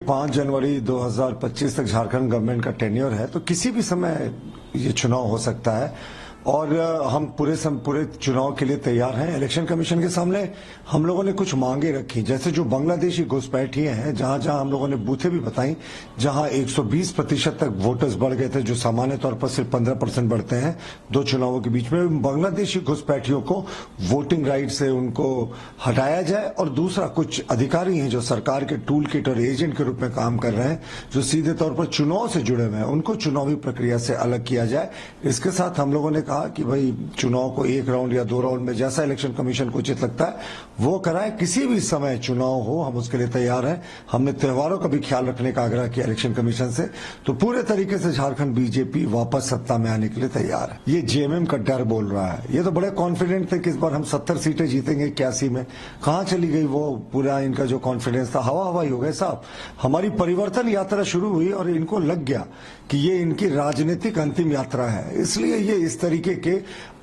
5 जनवरी 2025 तक झारखंड गवर्नमेंट का टेन्योर है, तो किसी भी समय ये चुनाव हो सकता है और हम पूरे चुनाव के लिए तैयार हैं। इलेक्शन कमीशन के सामने हम लोगों ने कुछ मांगे रखी, जैसे जो बांग्लादेशी घुसपैठिए हैं, जहां जहां हम लोगों ने बूथें भी बताई, जहां 120% तक वोटर्स बढ़ गए थे, जो सामान्य तौर पर सिर्फ 15% बढ़ते हैं दो चुनावों के बीच में। बांग्लादेशी घुसपैठियों को वोटिंग राइट से उनको हटाया जाए और दूसरा कुछ अधिकारी हैं जो सरकार के टूल किट और एजेंट के रूप में काम कर रहे हैं, जो सीधे तौर पर चुनाव से जुड़े हुए हैं, उनको चुनावी प्रक्रिया से अलग किया जाए। इसके साथ हम लोगों ने कहा कि भाई चुनाव को 1 राउंड या 2 राउंड में जैसा इलेक्शन कमीशन को उचित लगता है वो कराए। किसी भी समय चुनाव हो, हम उसके लिए तैयार हैं। हमने त्योहारों का भी ख्याल रखने का आग्रह किया इलेक्शन कमीशन से। तो पूरे तरीके से झारखंड बीजेपी वापस सत्ता में आने के लिए तैयार है। ये जेएमएम का डर बोल रहा है। ये तो बड़े कॉन्फिडेंट थे कि इस बार हम 70 सीटें जीतेंगे 81 में। कहां चली गई वो पूरा इनका जो कॉन्फिडेंस था? हवा हवाई हो गए साहब। हमारी परिवर्तन यात्रा शुरू हुई और इनको लग गया कि ये इनकी राजनीतिक अंतिम यात्रा है, इसलिए ये इस तरीके के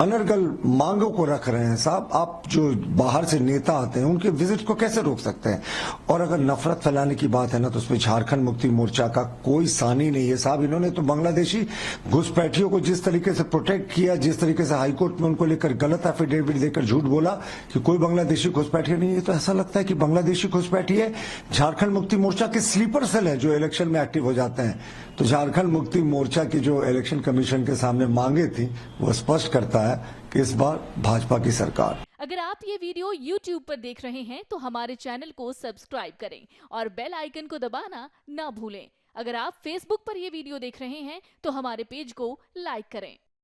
अनर्गल मांगों को रख रहे हैं। साहब, आप जो बाहर से नेता आते हैं उनके विजिट को कैसे रोक सकते हैं? और अगर नफरत फैलाने की बात है ना, तो उसमें झारखंड मुक्ति मोर्चा का कोई सानी नहीं है साहब। इन्होंने तो बांग्लादेशी घुसपैठियों को जिस तरीके से प्रोटेक्ट किया, जिस तरीके से हाईकोर्ट में उनको लेकर गलत एफिडेविट देकर झूठ बोला कि कोई बांग्लादेशी घुसपैठिए नहीं है, तो ऐसा लगता है कि बांग्लादेशी घुसपैठिए झारखंड मुक्ति मोर्चा के स्लीपर सेल है जो इलेक्शन में एक्टिव हो जाते हैं। तो झारखंड मुक्ति मोर्चा की जो इलेक्शन कमीशन के सामने मांगे थी वो स्पष्ट करता है कि इस बार भाजपा की सरकार। अगर आप ये वीडियो YouTube पर देख रहे हैं तो हमारे चैनल को सब्सक्राइब करें और बेल आइकन को दबाना ना भूलें। अगर आप Facebook पर ये वीडियो देख रहे हैं तो हमारे पेज को लाइक करें।